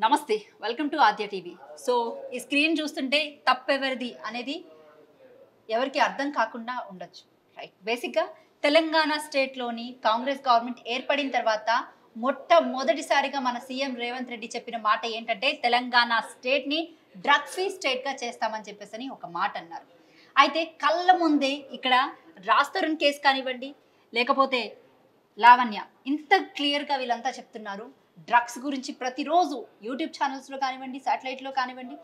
నమస్తే welcome to Aadya TV. So ఈ screen చూస్తుంటే తప్పెవరిది అనేది ఎవరికి అర్థం కాకుండా ఉండొచ్చు, రైట్? బేసిక్గా తెలంగాణ స్టేట్లోని కాంగ్రెస్ గవర్నమెంట్ ఏర్పడిన తర్వాత మొట్టమొదటిసారిగా మన సీఎం రేవంత్ రెడ్డి చెప్పిన మాట ఏంటంటే తెలంగాణ స్టేట్ని డ్రగ్ ఫ్రీ స్టేట్గా చేస్తామని చెప్పేసి ఒక మాట అన్నారు. అయితే కళ్ళ ముందే ఇక్కడ రాజ్ కేసు కానివ్వండి, లేకపోతే లావణ్య, ఇంత క్లియర్గా వీళ్ళంతా చెప్తున్నారు. డ్రగ్స్ గురించి ప్రతిరోజు యూట్యూబ్ ఛానల్స్లో కానివ్వండి, శాటిలైట్లో కానివ్వండి,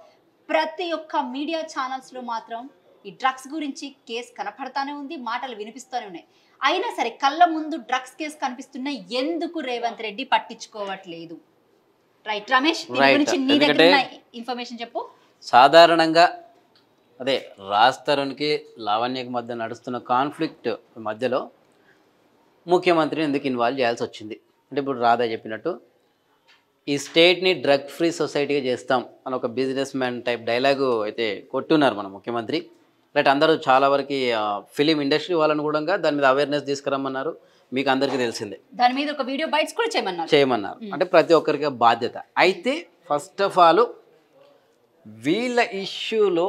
ప్రతి ఒక్క మీడియా ఛానల్స్లో మాత్రం ఈ డ్రగ్స్ గురించి కేసు కనపడతానే ఉంది, మాటలు వినిపిస్తూనే ఉన్నాయి. అయినా సరే కళ్ళ ముందు డ్రగ్స్ కేసు కనిపిస్తున్నా ఎందుకు రేవంత్ రెడ్డి పట్టించుకోవట్లేదు? రైట్ రమేష్, దీని గురించి నీ దగ్గర ఉన్న ఇన్ఫర్మేషన్ చెప్పు. సాధారణంగా అదే రాజ్ తరుణ్కి లావణ్యకి మధ్య నడుస్తున్న కాన్ఫ్లిక్ట్ మధ్యలో ముఖ్యమంత్రిని ఎందుకు ఇన్వాల్వ్ చేయాల్సి వచ్చింది అంటే, ఇప్పుడు రాధా చెప్పినట్టు ఈ స్టేట్ని డ్రగ్ ఫ్రీ సొసైటీగా చేస్తాం అని ఒక బిజినెస్ మ్యాన్ టైప్ డైలాగు అయితే కొట్టున్నారు మన ముఖ్యమంత్రి. రైట్, అందరూ చాలా వరకు ఫిలిం ఇండస్ట్రీ వాళ్ళని కూడా దాని మీద అవేర్నెస్ తీసుకురమ్మన్నారు. మీకు అందరికీ తెలిసిందే, దాని మీద ఒక వీడియో బైట్స్ కూడా చేయమన్నారు. అంటే ప్రతి ఒక్కరికి బాధ్యత. అయితే ఫస్ట్ ఆఫ్ ఆల్ వీళ్ళ ఇష్యూలో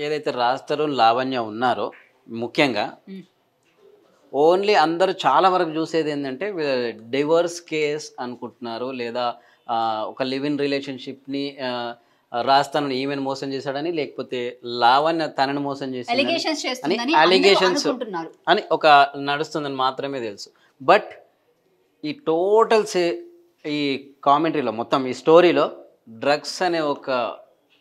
ఏదైతే రాజ్ తరుణ్ లావణ్య ఉన్నారో ముఖ్యంగా ఓన్లీ అందరూ చాలా వరకు చూసేది ఏంటంటే డివోర్స్ కేస్ అనుకుంటున్నారు, లేదా ఒక లివ్ ఇన్ రిలేషన్షిప్ని రాజ్ తనని ఈమెను మోసం చేశాడని, లేకపోతే లావణ్య తనని మోసం చేశాడని అలిగేషన్స్ అని ఒక నడుస్తుందని మాత్రమే తెలుసు. బట్ ఈ టోటల్స్ ఈ కామెంటరీలో మొత్తం ఈ స్టోరీలో డ్రగ్స్ అనే ఒక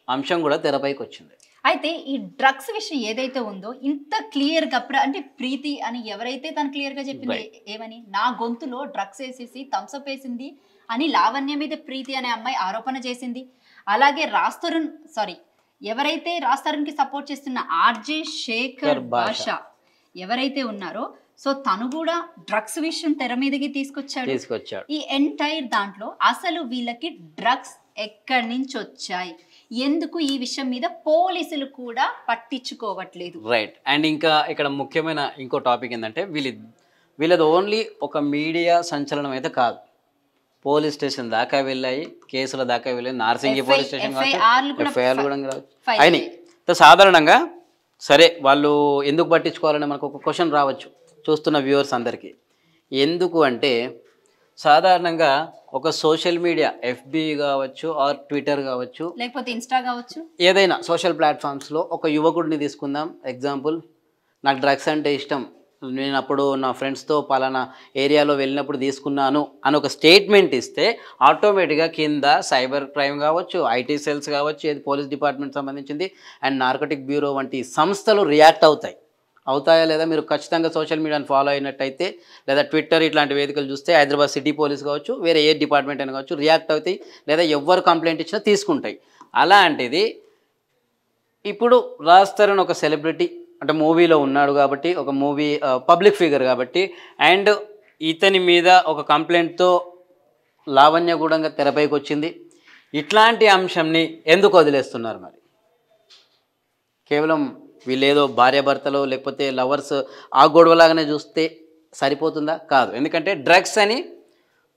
అంశం కూడా తెరపైకి వచ్చింది. అయితే ఈ డ్రగ్స్ విషయం ఏదైతే ఉందో ఇంత క్లియర్గా అంటే ప్రీతి అని ఎవరైతే తను క్లియర్గా చెప్పింది ఏమని, నా గొంతులో డ్రగ్స్ వేసేసి థమ్స్అప్ వేసింది అని లావణ్య మీద ప్రీతి అనే అమ్మాయి ఆరోపణ చేసింది. అలాగే ఎవరైతే రాజ్ తరుణ్కి సపోర్ట్ చేస్తున్న ఆర్జే శేఖర్ భాషా ఎవరైతే ఉన్నారో, సో తను కూడా డ్రగ్స్ విషయం తెర మీదకి తీసుకొచ్చాడు. ఈ ఎంటైర్ దాంట్లో అసలు వీళ్ళకి డ్రగ్స్ ఎక్కడి నుంచి వచ్చాయి, ఎందుకు ఈ విషయం మీద పోలీసులు కూడా పట్టించుకోవట్లేదు? రైట్. అండ్ ఇంకా ఇక్కడ ముఖ్యమైన ఇంకో టాపిక్ ఏంటంటే వీళ్ళది ఓన్లీ ఒక మీడియా సంచలనం అయితే కాదు, పోలీస్ స్టేషన్ దాకా వెళ్ళాయి, కేసుల దాకా వెళ్ళాయి, నార్సింగి పోలీస్ స్టేషన్ ఎఫ్ఐఆర్ కూడా అయినాయి. సాధారణంగా సరే వాళ్ళు ఎందుకు పట్టించుకోవాలని మనకు ఒక క్వశ్చన్ రావచ్చు చూస్తున్న వ్యూవర్స్ అందరికీ. ఎందుకు అంటే సాధారణంగా ఒక సోషల్ మీడియా ఎఫ్బి కావచ్చు ఆర్ ట్విట్టర్ కావచ్చు, లేకపోతే ఇన్స్టా కావచ్చు, ఏదైనా సోషల్ ప్లాట్ఫామ్స్లో ఒక యువకుడిని తీసుకుందాం ఎగ్జాంపుల్, నాకు డ్రగ్స్ అంటే ఇష్టం, నేను అప్పుడు నా ఫ్రెండ్స్తో పలానా ఏరియాలో వెళ్ళినప్పుడు తీసుకున్నాను అని ఒక స్టేట్మెంట్ ఇస్తే ఆటోమేటిక్గా కింద సైబర్ క్రైమ్ కావచ్చు, ఐటీ సెల్స్ కావచ్చు, ఏది పోలీస్ డిపార్ట్మెంట్ సంబంధించింది అండ్ నార్కోటిక్ బ్యూరో వంటి సంస్థలు రియాక్ట్ అవుతాయా లేదా మీరు ఖచ్చితంగా సోషల్ మీడియాని ఫాలో అయినట్టయితే, లేదా ట్విట్టర్ ఇట్లాంటి వేదికలు చూస్తే హైదరాబాద్ సిటీ పోలీస్ కావచ్చు, వేరే ఏ డిపార్ట్మెంట్ అయినా కావచ్చు రియాక్ట్ అవుతాయి, లేదా ఎవరు కంప్లైంట్ ఇచ్చినా తీసుకుంటాయి. అలాంటిది ఇప్పుడు రాజ్ తరుణ్ ఒక సెలబ్రిటీ అంటే మూవీలో ఉన్నాడు కాబట్టి, ఒక మూవీ పబ్లిక్ ఫిగర్ కాబట్టి, అండ్ ఇతని మీద ఒక కంప్లైంట్తో లావణ్య కూడా తెరపైకి వచ్చింది. ఇట్లాంటి అంశంని ఎందుకు వదిలేస్తున్నారు? మరి కేవలం వీళ్ళేదో భార్యాభర్తలు లేకపోతే లవర్స్ ఆ గొడవలాగానే చూస్తే సరిపోతుందా? కాదు. ఎందుకంటే డ్రగ్స్ అని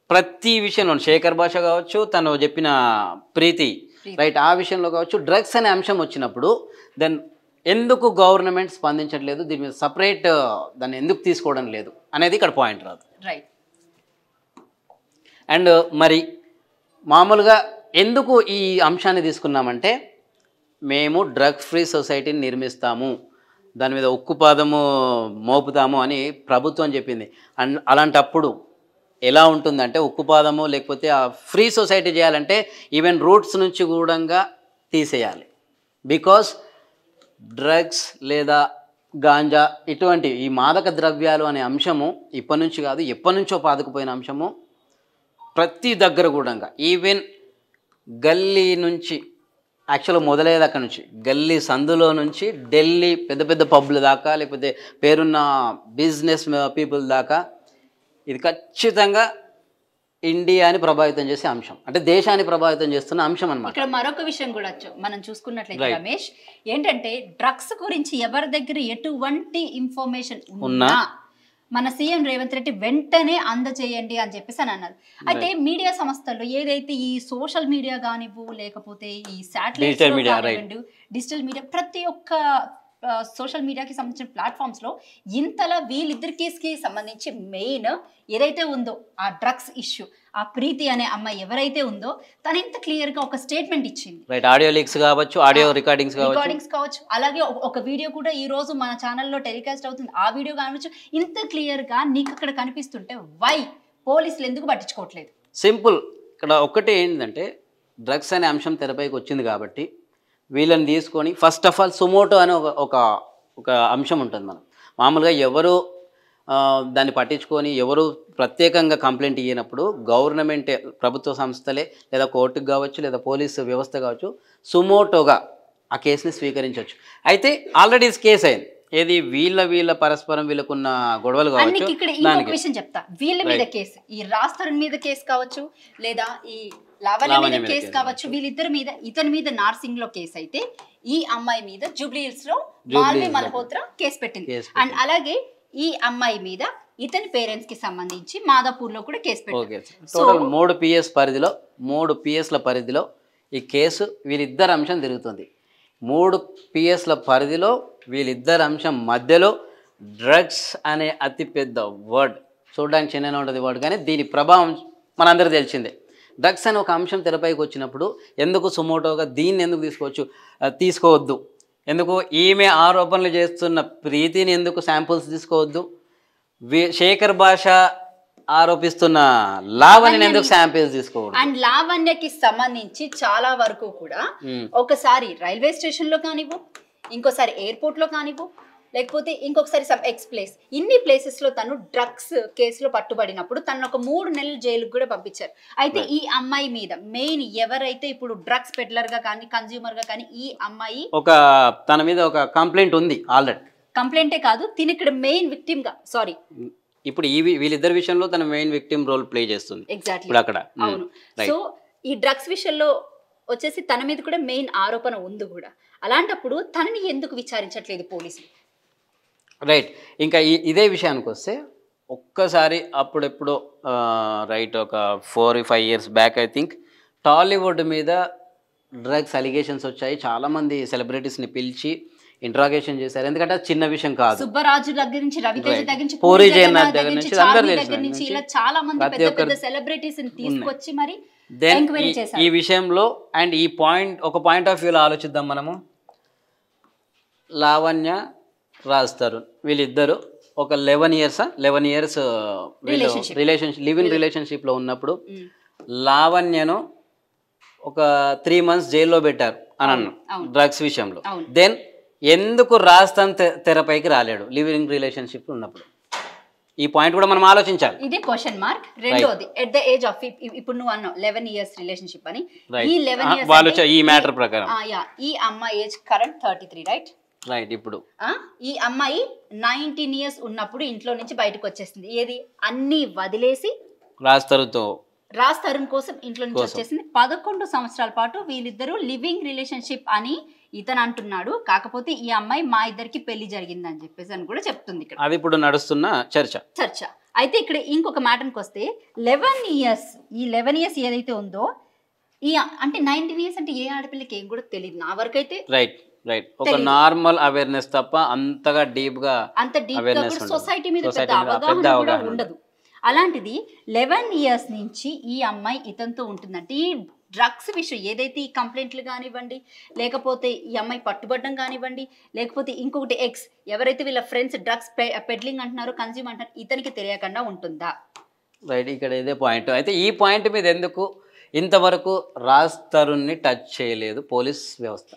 ప్రతి విషయంలో శేఖర్ భాష కావచ్చు, తను చెప్పిన ప్రీతి రైట్ ఆ విషయంలో కావచ్చు, డ్రగ్స్ అనే అంశం వచ్చినప్పుడు దెన్ ఎందుకు గవర్నమెంట్ స్పందించట్లేదు, దీని మీద సపరేట్ దాన్ని ఎందుకు తీసుకోవడం లేదు అనేది ఇక్కడ పాయింట్ రాదు. రైట్. అండ్ మరి మామూలుగా ఎందుకు ఈ అంశాన్ని తీసుకున్నామంటే, మేము డ్రగ్ ఫ్రీ సొసైటీని నిర్మిస్తాము, దాని మీద ఉక్కుపాదము మోపుతాము అని ప్రభుత్వం చెప్పింది. అండ్ అలాంటప్పుడు ఎలా ఉంటుందంటే, ఉక్కుపాదము లేకపోతే ఆ ఫ్రీ సొసైటీ చేయాలంటే ఈవెన్ రూట్స్ నుంచి కూడా తీసేయాలి. బికాస్ డ్రగ్స్ లేదా గాంజా ఇటువంటి ఈ మాదక ద్రవ్యాలు అనే అంశము ఇప్పటి నుంచి కాదు, ఎప్పటి నుంచో పాదుకుపోయిన అంశము. ప్రతి దగ్గర కూడా ఈవెన్ గల్లీ నుంచి యాక్చువల్గా మొదలయ్యేది అక్కడ నుంచి, గల్లీ సందులో నుంచి ఢిల్లీ పెద్ద పెద్ద పబ్ల దాకా, లేకపోతే పేరున్న బిజినెస్ పీపుల్ దాకా ఇది ఖచ్చితంగా ఇండియాని ప్రభావితం చేసే అంశం, అంటే దేశాన్ని ప్రభావితం చేస్తున్న అంశం అన్నమాట. ఇక్కడ మరొక విషయం కూడా మనం చూసుకున్నట్లయితే రమేష్, ఏంటంటే డ్రగ్స్ గురించి ఎవరి దగ్గర ఎటువంటి ఇన్ఫర్మేషన్ ఉన్నా మన సీఎం రేవంత్ రెడ్డి వెంటనే అందజేయండి అని చెప్పేసి అని అన్నారు. అయితే మీడియా సంస్థల్లో ఏదైతే ఈ సోషల్ మీడియా కానివ్వు లేకపోతే ఈ శాటిలైట్ కానివ్వండి డిజిటల్ మీడియా ప్రతి ఒక్క సోషల్ మీడియాకి సంబంధించిన ప్లాట్ఫామ్స్ లో ఇంతలా వీళ్ళిద్దరి కేసుకి సంబంధించి మెయిన్ ఏదైతే ఉందో ఆ డ్రగ్స్ ఇష్యూ, ఆ ప్రీతి అనే అమ్మాయి ఎవరైతే ఉందో తను ఇంత క్లియర్ గా ఒక స్టేట్మెంట్ ఇచ్చింది. ఆడియో లీక్స్ కావచ్చు, ఆడియో రికార్డింగ్స్ కావచ్చు, అలాగే ఒక వీడియో కూడా ఈ రోజు మన ఛానల్లో టెలికాస్ట్ అవుతుంది, ఆ వీడియో కావచ్చు. ఇంత క్లియర్ గా నీకు అక్కడ కనిపిస్తుంటే వై పోలీసులు ఎందుకు పట్టించుకోవట్లేదు? సింపుల్, ఇక్కడ ఒక్కటే ఏంటంటే డ్రగ్స్ అనే అంశం తెరపైకి వచ్చింది కాబట్టి వీళ్ళని తీసుకొని ఫస్ట్ ఆఫ్ ఆల్ సుమోటో అనే ఒక అంశం ఉంటుంది. మనం మామూలుగా ఎవరు దాన్ని పట్టించుకొని ఎవరు ప్రత్యేకంగా కంప్లైంట్ ఇయ్యినప్పుడు గవర్నమెంటే, ప్రభుత్వ సంస్థలే లేదా కోర్టుకు కావచ్చు లేదా పోలీసు వ్యవస్థ కావచ్చు సుమోటోగా ఆ కేసుని స్వీకరించవచ్చు. అయితే ఆల్రెడీ కేసు అయింది. ఏది వీళ్ళ పరస్పరం వీళ్ళకున్న గొడవలు కావచ్చు. ఇక్కడ ఇంకొక విషయం చెప్తా, వీళ్ళ మీద కేసు, ఈ రాస్తరుణ్ మీద కేసు కావచ్చు లేదా ఈ లావణ్య మీద కేసు కావచ్చు, వీళ్ళిద్దరి మీద, ఇతని మీద నార్సింగ్ లో కేసు అయితే ఈ అమ్మాయి మీద జూబ్లీ హిల్స్ లో మాల్వి మల్హోత్రా కేసు పెట్టింది. అండ్ అలాగే ఈ అమ్మాయి మీద ఇతని పేరెంట్స్ కి సంబంధించి మాదాపూర్ లో కూడా కేసు పెట్టింది. టోటల్ 3 PS ల పరిధిలో ఈ కేసు వీళ్ళిద్దరు అంశం తిరుగుతుంది. 3 PS ల పరిధిలో వీళ్ళిద్దరు అంశం మధ్యలో డ్రగ్స్ అనే అతిపెద్ద వర్డ్, చూడడానికి చిన్నగా ఉంటుంది వర్డ్, కానీ దీని ప్రభావం మనందరికీ తెలిసిందే. డ్రగ్స్ అనే ఒక అంశం తెరపైకి వచ్చినప్పుడు ఎందుకు సుమోటోగా దీన్ని ఎందుకు తీసుకోవద్దు, ఎందుకు ఈమె ఆరోపణలు చేస్తున్న ప్రీతిని ఎందుకు శాంపుల్స్ తీసుకోవద్దు, శేఖర్ భాష ఆరోపిస్తున్న లావణ్యని ఎందుకు శాంపిల్స్ తీసుకోవద్దు. అండ్ లావణ్యకి సంబంధించి చాలా వరకు కూడా ఒకసారి రైల్వే స్టేషన్ లో కానివ్వు, ఇంకోసారి ఎయిర్పోర్ట్ లో కానివ్వు, లేకపోతే ఇంకొకసారి సమ్ ఎక్స్ ప్లేస్, ఇన్ని ప్లేసెస్ లో తను డ్రగ్స్ కేసులో పట్టుబడినప్పుడు తను ఒక 3 నెలల జైలుకు కూడా పంపించారు. అయితే ఈ అమ్మాయి మీద మెయిన్ ఎవరైతే ఇప్పుడు డ్రగ్స్ పెడ్లర్ గా కానీ కన్స్యూమర్ గా కానీ ఈ అమ్మాయి తన మీద ఒక కంప్లైంట్ ఉంది ఆల్రెడీ. కంప్లైంటే కాదు, తిని ఇక్కడ మెయిన్ విక్టిమ్ గా, సారీ ఇప్పుడు వీళ్ళిద్దరి విషయంలో తన మెయిన్ విక్టిమ్ రోల్ ప్లే చేస్తుంది. ఎగ్జాక్ట్లీ అక్కడ. అవును. సో ఈ డ్రగ్స్ విషయంలో వచ్చేసి తన మీద కూడా మెయిన్ ఆరోపణ ఉంది కూడా. అలాంటప్పుడు తనని ఎందుకు విచారించట్లేదు పోలీసులు? రైట్. ఇంకా ఇదే విషయానికి వస్తే ఒక్కసారి అప్పుడెప్పుడు రైట్ ఒక 4-5 years back I think Tollywood మీద డ్రగ్స్ అలిగేషన్స్ వచ్చాయి. చాలామంది సెలబ్రిటీస్ని పిలిచి ఇంట్రాగేషన్ చేశారు. ఎందుకంటే అది చిన్న విషయం కాదు. సుబ్బరాజు దగ్గర నుంచి, రవితేజ దగ్గర నుంచి, పూరి జగన్నాథ్ దగ్గర నుంచి అందరూ దగ్గర నుంచి ఇలా చాలా మంది పెద్ద పెద్ద సెలబ్రిటీస్ ని తీసుకొచ్చి మరి ఎంక్వైరీ చేశారు ఈ విషయంలో. అండ్ ఒక పాయింట్ ఆఫ్ వ్యూలో ఆలోచిద్దాం మనము. లావణ్య, రాజ్ తరుణ్ వీళ్ళిద్దరు ఒక 11 years లివ్ ఇన్ రిలేషన్షిప్లో ఉన్నప్పుడు లావణ్యను ఒక 3 months జైల్లో పెట్టారు అని అన్నాను డ్రగ్స్ విషయంలో. దెన్ ఎందుకు రాజ్ తరుణ్ తెరపైకి రాలేడు లివ్ ఇన్ రిలేషన్షిప్ ఉన్నప్పుడు? ఈ పాయింట్ కూడా మనం ఆలోచించాలి. ఇదే క్వశ్చన్ మార్క్. రెండోది, ఎట్ ద ఏజ్ ఆఫ్, ఇప్పుడు నువ్వు అన్నావు 11 years రిలేషన్షిప్ అని. ఈ 11 years వాళ్ళు ఈ మ్యాటర్ ప్రకారం ఈ అమ్మాయి ఏజ్ కరెంట్ 33, రైట్? రైట్. ఇప్పుడు ఈ అమ్మాయి 19 years ఉన్నప్పుడు ఇంట్లో నుంచి బయటకు వచ్చేసింది. ఏది అన్ని వదిలేసి రాజ్ తరుణ్ కోసం ఇంట్లో నుంచి వచ్చేసింది. 11 సంవత్సరాల పాటు వీళ్ళిద్దరూ లివింగ్ రిలేషన్షిప్ అని ఇతను అంటున్నాడు. కాకపోతే ఈ అమ్మాయి మా ఇద్దరికి పెళ్లి జరిగిందని చెప్పేసి అని కూడా చెప్తుంది ఇక్కడ. అది ఇప్పుడు నడుస్తున్న చర్చ. అయితే ఇక్కడ ఇంకొక మ్యాటర్కి వస్తే 11 years, ఈ 11 years ఏదైతే ఉందో ఈ అంటే 19 years అంటే ఏ ఆడపిల్లకి ఏం కూడా తెలియదు నా వరకు అయితే. రైట్. ఒక నార్మల్ అవేర్నెస్ తప్ప అంతగా డీప్ గా సొసైటీ మీద పెద్ద అవగాహన కూడా ఉండదు. అలాంటిది 11 years నుంచి ఈ అమ్మాయి ఇతనితో ఉంటుందంటే ఈ డ్రగ్స్ విషయం ఏదైతే ఈ కంప్లైంట్లు కానివ్వండి, లేకపోతే ఈ అమ్మాయి పట్టుబడడం కానివ్వండి, లేకపోతే ఇంకొకటి ఎక్స్ ఎవరైతే వీళ్ళ ఫ్రెండ్స్ డ్రగ్స్ పెడ్లింగ్ అంటున్నారో, కన్జ్యూమ్ అంటున్నారు, ఇతనికి తెలియకుండా ఉంటుందా? రైట్. ఇక్కడ ఇదే పాయింట్. అయితే ఈ పాయింట్ మీద ఎందుకు ఇంతవరకు రాజ్ తరుణ్ని టచ్ చేయలేదు పోలీస్ వ్యవస్థ,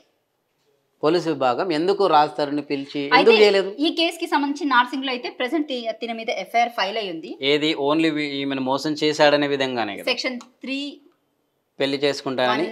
పోలీస్ విభాగం ఎందుకు రాజ్ తరుణ్ని పిలిచి ఎందుకు చేయలేదు? ఈ కేసుకి సంబంధించి నార్సింగ్ లో అయితే ప్రెసెంట్ తిన మీద ఎఫ్ఐఆర్ ఫైల్ అయి ఉంది. ఏది ఓన్లీ ఈమెను మోసం చేశాడనే విధంగానే సెక్షన్ 3 పెళ్లి చేసుకుంటానని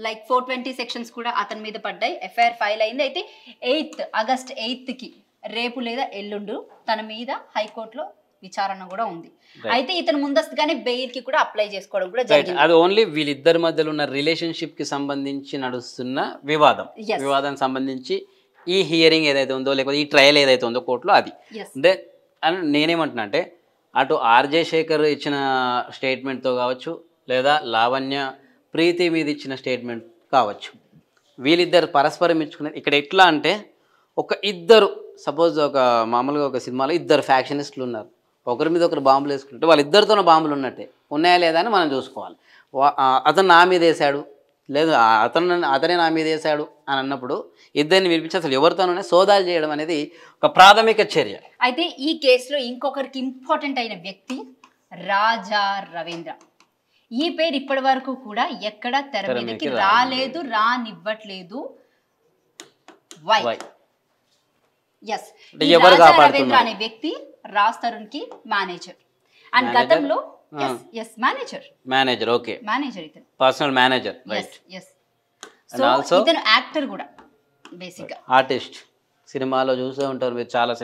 లైక్ 420 సెక్షన్స్ కూడా అతని మీద పడ్డాయి. ఎఫ్ఐఆర్ ఫైల్ అయింది. అయితే August 8కి రేపు లేదా ఎల్లుండు తన మీద హైకోర్టులో విచారణ కూడా ఉంది. అయితే ఇతను ముందస్తుగానే బెయిల్ కి కూడా అప్లై చేసుకోవడం కూడా జరిగింది. అది ఓన్లీ వీళ్ళిద్దరి మధ్యలో ఉన్న రిలేషన్షిప్ కి సంబంధించి నడుస్తున్న వివాదానికి సంబంధించి ఈ హియరింగ్ ఏదైతే ఉందో లేకపోతే ఈ ట్రయల్ ఏదైతే ఉందో కోర్టులో అది అని నేనేమంటున్నా అంటే అటు ఆర్జే శేఖర్ ఇచ్చిన స్టేట్మెంట్తో కావచ్చు, లేదా లావణ్య ప్రీతి మీద ఇచ్చిన స్టేట్మెంట్ కావచ్చు, వీళ్ళిద్దరు పరస్పరం ఇచ్చుకునేది ఇక్కడ ఎట్లా అంటే ఒక ఇద్దరు సపోజ్ ఒక మామూలుగా ఒక సినిమాలో ఇద్దరు ఫ్యాక్షనిస్టులు ఉన్నారు, ఒకరి మీద ఒకరు బాంబులు వేసుకుంటే వాళ్ళిద్దరితోనే బాంబులు ఉన్నట్టే, ఉన్నాయా లేదా అని మనం చూసుకోవాలి. అతను నా మీద వేసాడు, లేదు అతనే నా మీద వేసాడు అని అన్నప్పుడు ఇద్దరిని వినిపించి అసలు ఎవరితోనే సోదాలు చేయడం అనేది ఒక ప్రాథమిక చర్య. అయితే ఈ కేసులో ఇంకొకరికి ఇంపార్టెంట్ అయిన వ్యక్తి రాజా రవీంద్ర. ఈ పేరు ఇప్పటి వరకు కూడా ఎక్కడ తెర మీదకి రాలేదు, రానివ్వట్లేదు. వై? ఎస్, రాజా రవీంద్ర అనే వ్యక్తి రాజ్ తరుణ్ కి మేనేజర్ అండ్ గతంలో మేనేజర్ ఓకే మేనేజర్ ఇతను పర్సనల్ మేనేజర్ రైట్. సో ఇతను యాక్టర్ కూడా, బేసిక్ గా ఆర్టిస్ట్. సినిమాలో చూసే ఉంటారు మీరు, చాలా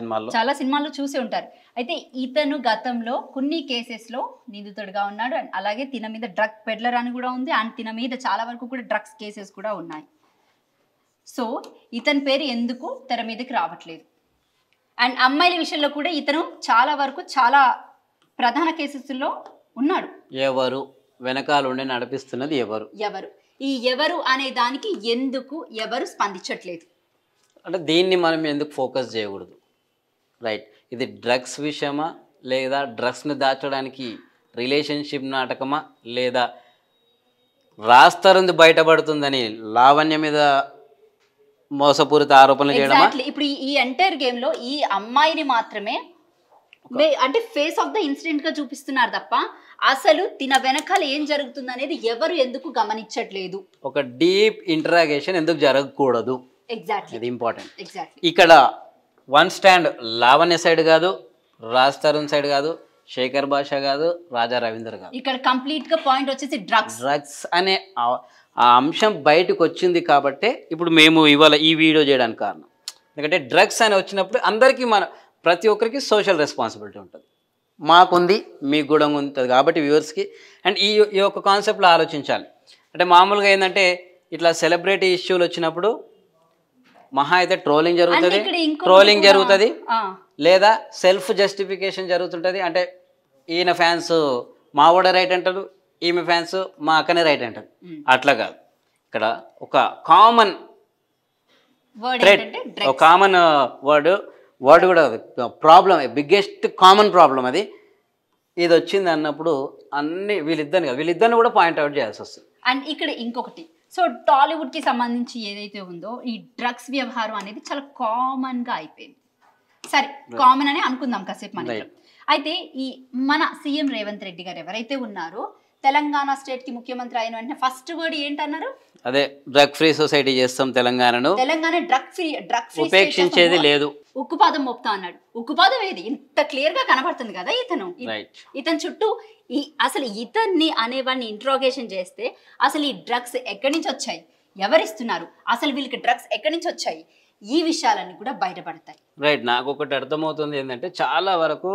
సినిమాల్లో చూసే ఉంటారు. అయితే ఇతను గతంలో కొన్ని కేసెస్ లో నిందితుడిగా ఉన్నాడు అండ్ అలాగే తిన మీద డ్రగ్ పెడ్లర్ అని కూడా ఉంది అండ్ తిన మీద చాలా వరకు కూడా డ్రగ్స్ కేసెస్ కూడా ఉన్నాయి. సో ఇతని పేరు ఎందుకు తెర మీదకి రావట్లేదు? అండ్ అమ్మాయిల విషయంలో కూడా ఇతను చాలా వరకు చాలా ప్రధాన కేసెస్లో ఉన్నాడు. ఎవరు వెనకాల ఉండి నడిపిస్తున్నది ఎవరు? ఈ ఎవరు అనే దానికి ఎందుకు ఎవరు స్పందించట్లేదు అంటే దీన్ని మనం ఎందుకు ఫోకస్ చేయకూడదు? రైట్, ఇది డ్రగ్స్ విషయమా, లేదా డ్రగ్స్ని దాచడానికి రిలేషన్షిప్ నాటకమా, లేదా రాస్తరుంది బయటపడుతుందని లావణ్య మీద మోసపూరిత ఆరోపణలు చేయడమా? ఇప్పుడు ఈ ఎంటైర్ గేమ్ లో ఈ అమ్మాయిని మాత్రమే అంటే ఫేస్ ఆఫ్ ద ఇన్సిడెంట్ గా చూపిస్తున్నారు తప్ప అసలు తిన వెనకాల ఏం జరుగుతుంది అనేది ఎవరు ఎందుకు గమనించట్లేదు. ఒక డీప్ ఇంటరాగేషన్ ఎందుకు జరగకూడదు? ఎగ్జాక్ట్లీ, ఇది ఇంపార్టెంట్. ఇక్కడ వన్ స్టాండ్ లావణ్య సైడ్ కాదు, రాజ్ తరుణ్ సైడ్ కాదు, శేఖర్ భాష కాదు, రాజా రవీందర్ కాదు. ఇక్కడ కంప్లీట్ గా పాయింట్ వచ్చేసి డ్రగ్స్ అనే ఆ అంశం బయటకు వచ్చింది కాబట్టే ఇప్పుడు మేము ఇవాళ ఈ వీడియో చేయడానికి కారణం. ఎందుకంటే డ్రగ్స్ అని వచ్చినప్పుడు అందరికీ ప్రతి ఒక్కరికి సోషల్ రెస్పాన్సిబిలిటీ ఉంటుంది. మాకుంది, మీకు కూడా ఉంటుంది కాబట్టి వ్యూవర్స్కి. అండ్ ఈ యొక్క కాన్సెప్ట్లో ఆలోచించాలి. అంటే మామూలుగా ఏంటంటే ఇట్లా సెలబ్రిటీ ఇష్యూలు వచ్చినప్పుడు మహా అయితే ట్రోలింగ్ జరుగుతుంది, లేదా సెల్ఫ్ జస్టిఫికేషన్ జరుగుతుంటుంది. అంటే ఈయన ఫ్యాన్స్ మా వాడే రైట్ అంటారు, ఈమె ఫ్యాన్స్ మా అక్కనే రైట్ అంటారు. అట్లా కాదు, ఇక్కడ ఒక కామన్ థ్రెడ్, ఒక కామన్ వర్డ్ కూడా ప్రాబ్లం, బిగ్గెస్ట్ కామన్ ప్రాబ్లం అది. ఇది వచ్చింది అన్నప్పుడు అన్ని వీళ్ళిద్దరిని కూడా పాయింట్అవుట్ చేయాల్సి వస్తుంది. అండ్ ఇక్కడ ఇంకొకటి, సో టాలీవుడ్ కి సంబంధించి ఏదైతే ఉందో ఈ డ్రగ్స్ వ్యవహారం అనేది చాలా కామన్ గా అయిపోయింది. సరే, కామన్ అని అనుకుందాం కాసేపు మనకి. అయితే ఈ మన సీఎం రేవంత్ రెడ్డి గారు ఎవరైతే ఉన్నారో తెలంగాణ స్టేట్ కి ముఖ్యమంత్రి అయిన వెంటనే ఫస్ట్ వర్డ్ ఏంటన్నారు? అదే డ్రగ్ ఫ్రీ సొసైటీ చేస్తాం తెలంగాణ డ్రగ్ ఫ్రీ ఉపేక్షించేది లేదు, ఉక్కుపాదం మోపుతా అన్నాడు. ఉక్కుపాదం ఏది? ఇంత క్లియర్ గా కనబడుతుంది కదా. ఇతను చుట్టూ అసలు ఇతన్ని అనేవాడిని ఇంట్రోగేషన్ చేస్తే అసలు ఈ డ్రగ్స్ ఎక్కడి నుంచి వచ్చాయి, ఎవరిస్తున్నారు, అసలు వీళ్ళకి డ్రగ్స్ ఎక్కడి నుంచి వచ్చాయి, ఈ విషయాలన్నీ కూడా బయటపడతాయి. రైట్, నాకు ఒకటి అర్థమవుతుంది ఏంటంటే చాలా వరకు,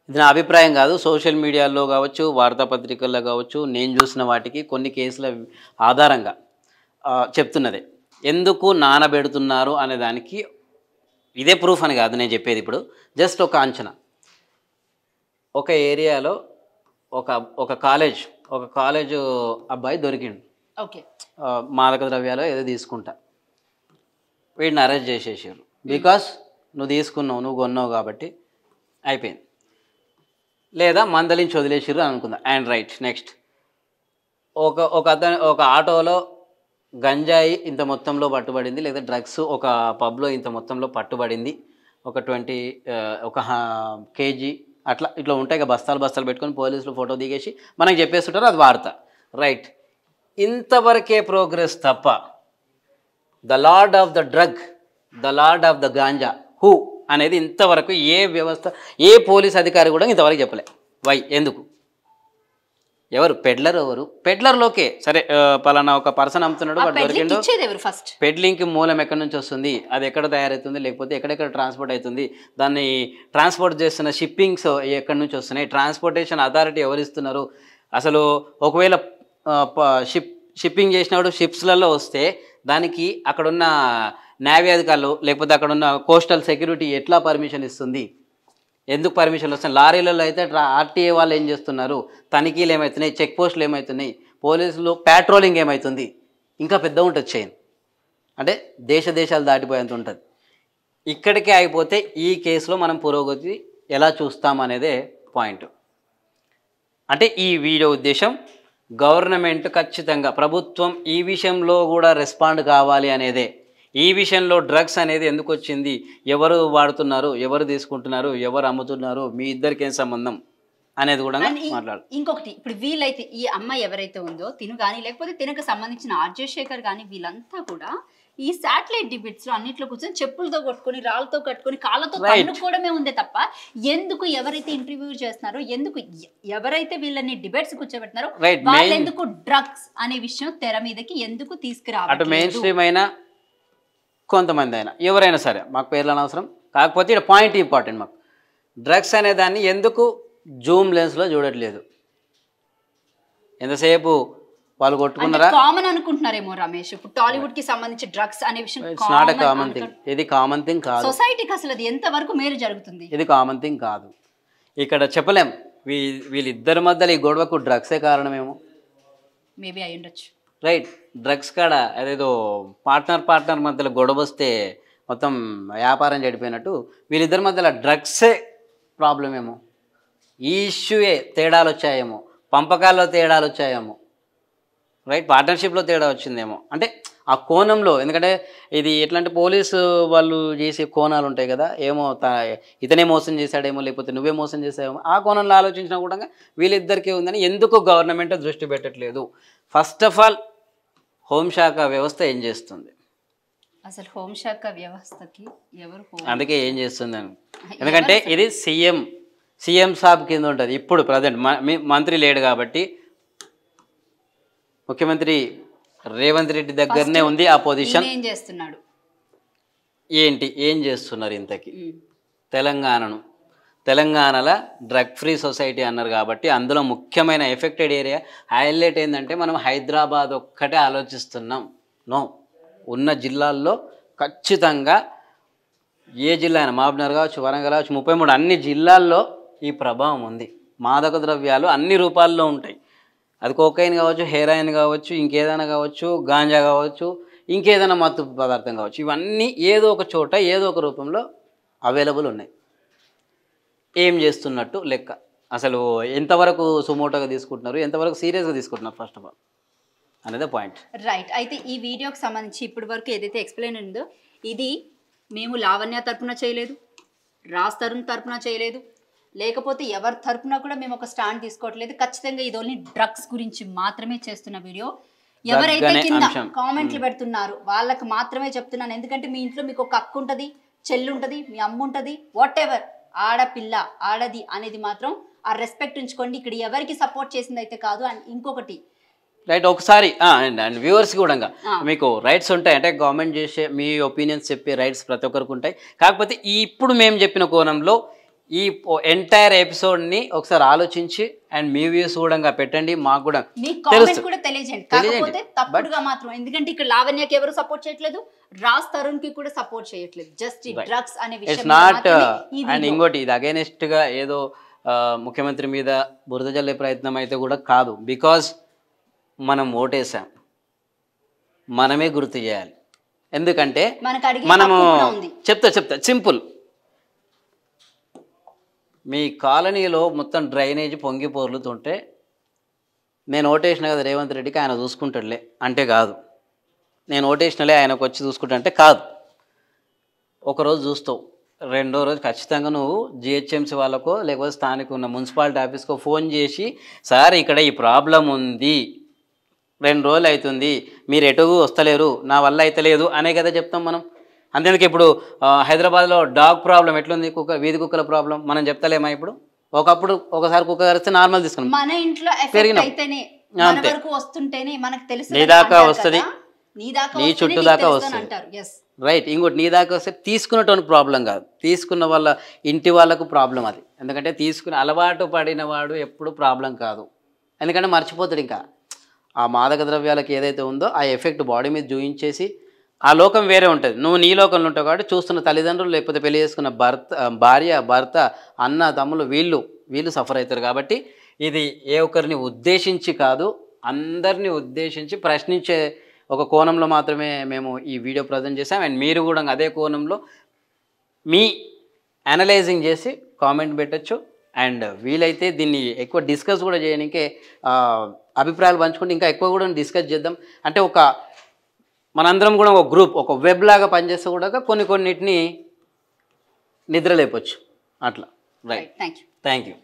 ఇది నా అభిప్రాయం కాదు, సోషల్ మీడియాలో కావచ్చు, వార్తాపత్రికల్లో కావచ్చు, నేను చూసిన వాటికి కొన్ని కేసుల ఆధారంగా చెప్తున్నదే. ఎందుకు నానబెడుతున్నారు అనే దానికి ఇదే ప్రూఫ్ అని కాదు నేను చెప్పేది. ఇప్పుడు జస్ట్ ఒక అంచనా. ఒక ఏరియాలో ఒక కాలేజ్ అబ్బాయి దొరికిండు, మాదక ద్రవ్యాలు ఏదో తీసుకుంటా, వీడిని అరెస్ట్ చేసేసారు. బికాస్ నువ్వు తీసుకున్నావు, నువ్వు కొన్నావు కాబట్టి అయిపోయింది, లేదా మందలించి వదిలేసిర్రు అని అనుకుందాం. అండ్ రైట్, నెక్స్ట్ ఒక ఆటోలో గంజాయి ఇంత మొత్తంలో పట్టుబడింది, లేదా డ్రగ్స్ ఒక పబ్లో ఇంత మొత్తంలో పట్టుబడింది, ఒక 20 కేజీ ఇట్లా ఉంటాయి. బస్తాలు పెట్టుకొని పోలీసులు ఫోటో దిగేసి మనకు చెప్పేస్తుంటారు, అది వార్త. రైట్, ఇంతవరకే ప్రోగ్రెస్ తప్ప the lord of the drug, the lord of the ganja who అనేది ఇంతవరకు ఏ వ్యవస్థ, ఏ పోలీస్ అధికారి కూడా ఇంతవరకు చెప్పలే. వై? ఎందుకు? ఎవరు పెడ్లర్లోకే సరే, పలానా ఒక పర్సన్ అమ్ముతున్నాడు, వాడు దొరికిండు, పెడ్లింగ్కి మూలం ఎక్కడి నుంచి వస్తుంది, అది ఎక్కడ తయారవుతుంది, లేకపోతే ఎక్కడెక్కడ ట్రాన్స్పోర్ట్ అవుతుంది, దాన్ని ట్రాన్స్పోర్ట్ చేస్తున్న షిప్పింగ్స్ ఎక్కడి నుంచి వస్తున్నాయి, ట్రాన్స్పోర్టేషన్ అథారిటీ ఎవరు ఇస్తున్నారు, అసలు ఒకవేళ షిప్పింగ్ చేసినప్పుడు షిప్స్లలో వస్తే దానికి అక్కడున్న నేవీ అధికారులు లేకపోతే అక్కడున్న కోస్టల్ సెక్యూరిటీ ఎట్లా పర్మిషన్ ఇస్తుంది, ఎందుకు పర్మిషన్లు వస్తున్నాయి? లారీలలో అయితే ఆర్టీఏ వాళ్ళు ఏం చేస్తున్నారు, తనిఖీలు ఏమవుతున్నాయి, చెక్ పోస్టులు ఏమవుతున్నాయి, పోలీసులు ప్యాట్రోలింగ్ ఏమవుతుంది, ఇంకా పెద్ద ఉంటుంది చైన్. అంటే దేశాలు దాటిపోయేంత ఉంటుంది. ఇక్కడికే అయిపోతే ఈ కేసులో మనం పురోగతి ఎలా చూస్తామనేదే పాయింట్. అంటే ఈ వీడియో ఉద్దేశం గవర్నమెంట్ ఖచ్చితంగా ప్రభుత్వం ఈ విషయంలో కూడా రెస్పాండ్ కావాలి అనేదే. ఈ విషయంలో డ్రగ్స్ అనేది ఎందుకు వచ్చింది, ఎవరు వాడుతున్నారు, ఎవరు తీసుకుంటున్నారు, ఎవరు అమ్ముతున్నారు, మీ ఇద్దరికి ఏం సంబంధం అనేది కూడా మాట్లాడు. ఇంకొకటి, ఇప్పుడు వీళ్ళైతే ఈ అమ్మాయి ఎవరైతే ఉందో తిను కానీ లేకపోతే తినకు సంబంధించిన ఆర్జే శేఖర్ కానీ వీళ్ళంతా కూడా ఈ శాటిలైట్ డిబేట్స్ లో అన్నిట్లో కూర్చొని చెప్పులతో కొట్టుకొని రాళ్ళతో కట్టుకొని కాళ్ళతో తన్నుకోవడమే ఉందే తప్ప ఎందుకు ఎవరైతే ఇంటర్వ్యూ చేస్తున్నారో, ఎందుకు ఎవరైతే వీళ్ళని డిబేట్స్ కూర్చోబెట్టినారో వాళ్ళు ఎందుకు డ్రగ్స్ అనే విషయం తెర మీదకి ఎందుకు తీసుకురావాలి? అటు మెయిన్ స్ట్రీమ్ అయినా కొంతమంది అయినా ఎవరైనా సరే, మాకు పేర్లు అనవసరం. కాకపోతే ఇక్కడ పాయింట్ ఇంపార్టెంట్, మాకు డ్రగ్స్ అనే దాన్ని ఎందుకు జూమ్ లెన్స్లో చూడట్లేదు? ఎంతసేపు వాళ్ళు కొట్టుకున్నారా కామన్ అనుకుంటున్నారేమో రమేష్. ఇప్పుడు టాలీవుడ్ కి సంబంధించి డ్రగ్స్ అనే విషయం it's not a common thing. ఇది కామన్ థింగ్ కాదు. సొసైటీకి అసలు అది ఎంత వరకు మేలు జరుగుతుంది? ఇది కామన్ థింగ్ కాదు. ఇక్కడ చెప్పలేం. వీళ్ళిద్దరి మధ్యలో ఈ గొడవకు డ్రగ్సే కారణమేమో. మేబీ అయి ఉండొచ్చు. రైట్, డ్రగ్స్ కాడ అదేదో పార్ట్నర్ మధ్యలో గొడవ వస్తే మొత్తం వ్యాపారం చెడిపోయినట్టు వీళ్ళిద్దరి మధ్యలో డ్రగ్సే ప్రాబ్లం ఏమో. ఈ ఇష్యూయే తేడాలు వచ్చాయేమో, పంపకాల్లో తేడాలు వచ్చాయేమో, రైట్, పార్ట్నర్షిప్లో తేడా వచ్చిందేమో. అంటే ఆ కోణంలో, ఎందుకంటే ఇది ఎట్లాంటి పోలీసు వాళ్ళు చేసే కోణాలు ఉంటాయి కదా, ఏమో ఇతనే మోసం చేశాడేమో, లేకపోతే నువ్వే మోసం చేసావేమో, ఆ కోణంలో ఆలోచించినా కూడా వీళ్ళిద్దరికీ ఉందని ఎందుకు గవర్నమెంట్ దృష్టి పెట్టట్లేదు? ఫస్ట్ ఆఫ్ ఆల్ హోంశాఖ వ్యవస్థ ఏం చేస్తుంది? అసలు హోంశాఖ వ్యవస్థకి ఎవరు? అందుకే ఏం చేస్తుంది అని, ఎందుకంటే ఇది సీఎం సాబ్ కింద ఉంటుంది. ఇప్పుడు ప్రజెంట్ మంత్రి లేడు కాబట్టి ముఖ్యమంత్రి రేవంత్ రెడ్డి దగ్గరనే ఉంది ఆ పొజిషన్. ఏం చేస్తున్నారు ఇంతకీ? తెలంగాణలో డ్రగ్ ఫ్రీ సొసైటీ అన్నారు కాబట్టి అందులో ముఖ్యమైన ఎఫెక్టెడ్ ఏరియా హైలైట్ ఏంటంటే మనం హైదరాబాద్ ఒక్కటే ఆలోచిస్తున్నాం. నో, ఉన్న జిల్లాల్లో ఖచ్చితంగా ఏ జిల్లా అయినా, మహబూబ్నగర్ కావచ్చు, వరంగల్ కావచ్చు, 33 అన్ని జిల్లాల్లో ఈ ప్రభావం ఉంది. మాదక ద్రవ్యాలు అన్ని రూపాల్లో ఉంటాయి. అది కోకైన్ కావచ్చు, హెరాయిన్ కావచ్చు, ఇంకేదైనా కావచ్చు, గాంజా కావచ్చు, ఇంకేదైనా మత్తు పదార్థం కావచ్చు, ఇవన్నీ ఏదో ఒక చోట ఏదో ఒక రూపంలో అవైలబుల్ ఉన్నాయి. ఏం చేస్తున్నట్టు లెక్క. అసలు ఎంతవరకు సుమోటోగా తీసుకుంటున్నారు, ఎంతవరకు సీరియస్గా తీసుకుంటున్నారు ఫస్ట్ ఆఫ్ ఆల్ అనేది పాయింట్. రైట్. అయితే ఈ వీడియోకి సంబంధించి ఇప్పటి వరకు ఏదైతే ఎక్స్ప్లెయిన్ ఉందో ఇది మేము లావణ్య తరపున చేయలేదు, రాజ్ తరుణ్ తరపున చేయలేదు, లేకపోతే ఎవరి తరపున కూడా మేము ఒక స్టాండ్ తీసుకోవట్లేదు. ఖచ్చితంగా ఇది ఓన్లీ డ్రగ్స్ గురించి మాత్రమే చేస్తున్న వీడియో. ఎవరైతే కింద కామెంట్లు పెడుతున్నారు వాళ్ళకి మాత్రమే చెప్తున్నాను. ఎందుకంటే మీ ఇంట్లో మీకు ఒక అక్క ఉంటుంది, చెల్లి ఉంటుంది, మీ అమ్మ ఉంటుంది, వాట్ ఎవర్, ఆడపిల్ల ఆడది అనేది మాత్రం ఆ రెస్పెక్ట్ ఉంచుకోండి. ఇక్కడ ఎవరికి సపోర్ట్ చేసింది అయితే కాదు. అండ్ ఇంకొకటి రైట్, ఒకసారి అండ్ వ్యూవర్స్ కూడా మీకు రైట్స్ ఉంటాయి. అంటే గవర్నమెంట్ చేసే మీ ఒపీనియన్స్ చెప్పే రైట్స్ ప్రతి ఒక్కరికి ఉంటాయి. కాకపోతే ఇప్పుడు మేము చెప్పిన కోణంలో ఈ ఎంటైర్ ఎపిసోడ్ని ఒకసారి ఆలోచించి అండ్ మీ వ్యూస్ కూడా పెట్టండి, మాకు కూడా తెలియజేయండి. కాకపోతే తప్పుడుగా మాత్రం, ఎందుకంటే ఇక్కడ లావణ్యకి ఎవరు సపోర్ట్ చేయట్లేదు, రాజ్ తరుణ్ కి కూడా సపోర్ట్ చేయట్లేదు. జస్ట్ డ్రగ్స్ అనే విషయం నాట్. అండ్ ఇంకోటి, ఇది అగైనెస్ట్ గా ఏదో ముఖ్యమంత్రి మీద బురద జల్లే ప్రయత్నం అయితే కూడా కాదు. బికాజ్ మనం ఓటేసాం, మనమే గుర్తు చేయాలి. ఎందుకంటే మనము చెప్తా సింపుల్, మీ కాలనీలో మొత్తం డ్రైనేజ్ పొంగి పొర్లుతుంటే నేను ఓటేసిన కదా రేవంత్ రెడ్డికి ఆయన చూసుకుంటాడులే అంటే కాదు, నేను ఓటేసినలే ఆయనకు వచ్చి చూసుకుంటా అంటే కాదు. ఒకరోజు చూస్తావు, రెండో రోజు ఖచ్చితంగా నువ్వు జిహెచ్ఎంసీ వాళ్ళకో లేకపోతే స్థానిక ఉన్న మున్సిపాలిటీ ఆఫీస్కో ఫోన్ చేసి, సార్ ఇక్కడ ఈ ప్రాబ్లం ఉంది, 2 రోజులు అవుతుంది, మీరు ఎటు వస్తలేరు, నా వల్ల అయితే లేదు అనే కదా చెప్తాం మనం. అంతేందుకు ఇప్పుడు హైదరాబాద్లో డాగ్ ప్రాబ్లం ఎట్లుంది, వీధి కుక్కల ప్రాబ్లం మనం చెప్తలేమా? ఇప్పుడు ఒకప్పుడు ఒకసారి కుక్క కరిస్తే నార్మల్ తీసుకున్నాం, మన ఇంట్లో నీ దాకా వస్తుంది, నీ చుట్టూ దాకా వస్తుంది. రైట్, ఇంకోటి నీ దాకా వస్తే తీసుకున్నటువంటి ప్రాబ్లం కాదు, తీసుకున్న వాళ్ళ ఇంటి వాళ్ళకు ప్రాబ్లం అది. ఎందుకంటే తీసుకుని అలవాటు పడిన వాడు ఎప్పుడు ప్రాబ్లం కాదు, ఎందుకంటే మర్చిపోతాడు. ఇంకా ఆ మాదక ద్రవ్యాలకు ఏదైతే ఉందో ఆ ఎఫెక్ట్ బాడీ మీద చూయించేసి ఆ లోకం వేరే ఉంటుంది. నువ్వు నీ లోకంలో ఉంటావు కాబట్టి చూస్తున్న తల్లిదండ్రులు లేకపోతే పెళ్లి చేసుకున్న భార్య భర్త అన్న తమ్ముళ్ళు వీళ్ళు సఫర్ అవుతారు. కాబట్టి ఇది ఏ ఒక్కరిని ఉద్దేశించి కాదు, అందరినీ ఉద్దేశించి ప్రశ్నించే ఒక కోణంలో మాత్రమే మేము ఈ వీడియో ప్రజెంట్ చేసాం. అండ్ మీరు కూడా అదే కోణంలో మీ అనలైజింగ్ చేసి కామెంట్ పెట్టచ్చు. అండ్ వీలైతే దీన్ని ఎక్కువ డిస్కస్ కూడా చేయడానికే అభిప్రాయాలు పంచుకుంటే ఇంకా ఎక్కువ కూడా డిస్కస్ చేద్దాం. అంటే మనందరం కూడా ఒక గ్రూప్, ఒక వెబ్ లాగా పనిచేస్తే కూడా కొన్నిటిని నిద్ర లేపొచ్చు అట్లా. Right, thank you. Thank you.